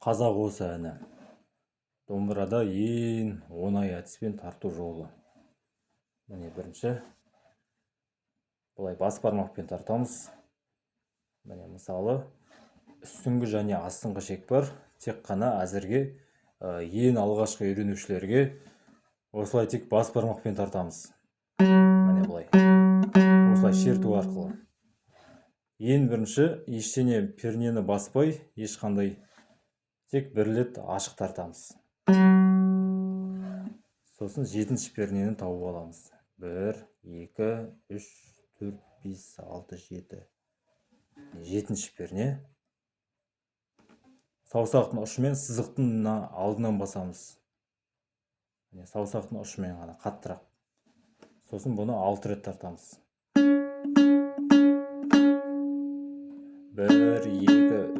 Қазақ осы әні. Домбырада ең оңай әдіспен тарту жолы. Міне бірінші. Бұлай бас бармақпен тартамыз. Міне мысалы, үстіңгі және астыңғы шекпар тек қана әзірге ең алғашқы үйренушілерге осылай тек бас бармақпен тартамыз. Міне бұлай. Осылай шерту арқылы. Ең бірінші ештеңе пернені баспай, ешқандай тек бір рет ашық тартамыз. Сосын жетінші пернені тауып аламыз. 1, 2, 3, 4, 5, 6, 7. Жетінші перне. Саусақтың ұшымен сызықтың алдынан басамыз. Саусақтың ұшымен ғана қаттырақ. Сосын бұны 6 рет тартамыз. 1, 2,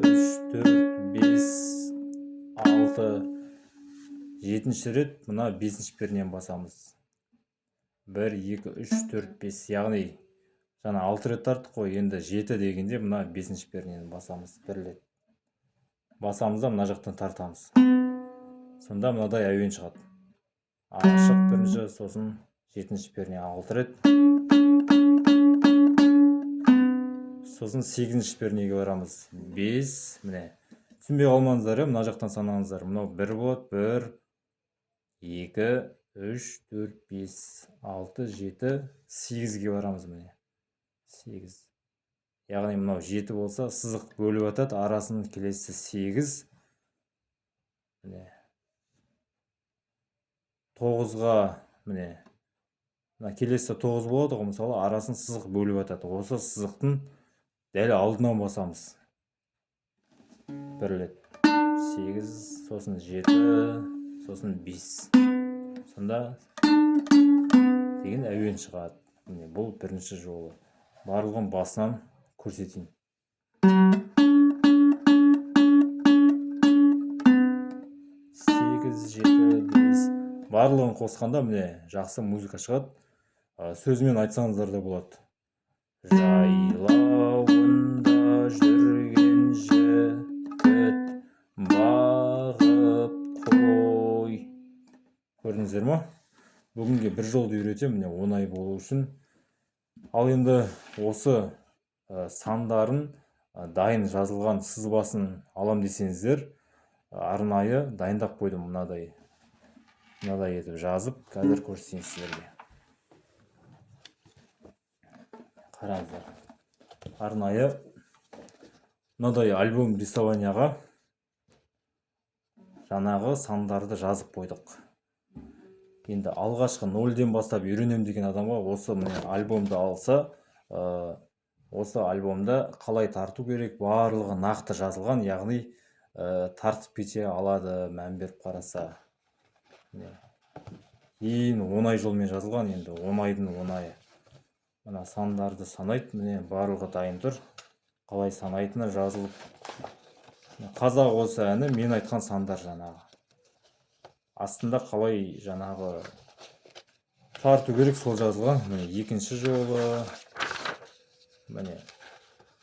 3, 4, 5, 6. Жетінші рет мына 5-ші пернені басамыз. 1, 2, 3, 4, 5. Яғни жаңа 6 рет тарттық қой, енді 7 дегенде мына 5-ші пернені басамыз. 1 рет. Басамыз да мына жақтан тартамыз. Сонда мынадай әуен шығады. Ашық бірінші, сосын 7-ші перне 6 рет. Сосын 8-ші пернеге барамыз. 5, міне. Түсінбей қалмаңыздар, мына жақтан санаңыздар. Мынау 1 болады. 1, 2, 3, 4, 5, 6, 7, 8-ге барамыз міне. 8. Яғни мынау 7 болса, сызық бөліп атады, арасын келесі 8. Міне. 9-ға міне. Мына келесі 9 болады ғой, мысалы, арасын сызық бөліп атады. Осы сызықтың дәл алдынан басамыз. 1 рет. 8, сосын 7, сосын 5. Сонда деген әуен шығады. Міне бұл бірінші жолы. Барлығын басынан көрсетейін. 8, 7, 5. Барлығын қосқанда міне жақсы музыка шығады. Сөзімен айтсаңыздар да болады. Жайлауында жүрген жігіт бағып қой. Көрдіңіздер ма? Бүгінге бір жолды үйретем, міне оңай болу үшін. Ал енді осы сандарын дайын жазылған сызбасын алам десеңіздер, арнайы дайындап қойдым, мынадай етіп жазып, қазір көрсетейін сіздерге. Қараңыздар. Арнайы мынадай альбом рисованияға жаңағы сандарды жазып қойдық. Енді алғашқы 0-ден бастап үйренем деген адамға осы альбомды алса, осы альбомда қалай тарту керек, барлығы нақты жазылған, яғни тартып кете алады, мән беріп қараса. Ең оңай жолмен жазылған, енді оңайдың оңайы. Мына сандарды санайды, міне барлығы дайын тұр. Қалай санайтыны жазылып. Қазақ осы әні мен айтқан сандар жаңағы. Астында қалай жаңағы тарту керек сол жазылған. Міне екінші жолы. Міне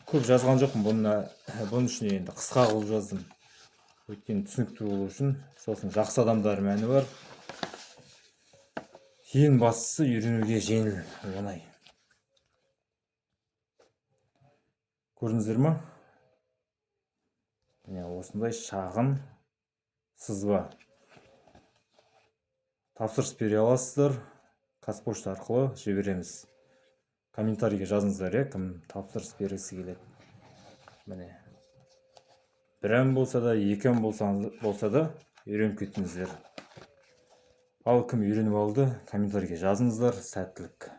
көп жазған жоқпын, бұның үшін енді қысқа қылып жаздым. Өйткені түсінікті болу үшін. Сосын жақсы адамдар мәні бар. Ең бастысы үйренуге жеңіл, оңай. Көрдіңіздер ма? Міне осындай шағын сызба. Тапсырыс бере аласыздар. Қазпошта арқылы жібереміз. Комментарийге жазыңыздар, кім тапсырыс бергісі келеді. Міне. 1 ән болса да, 2 ән болса да үйреніп кеттіңіздер. Ал кім үйреніп алды, комментарийге жазыңыздар. Сәттілік.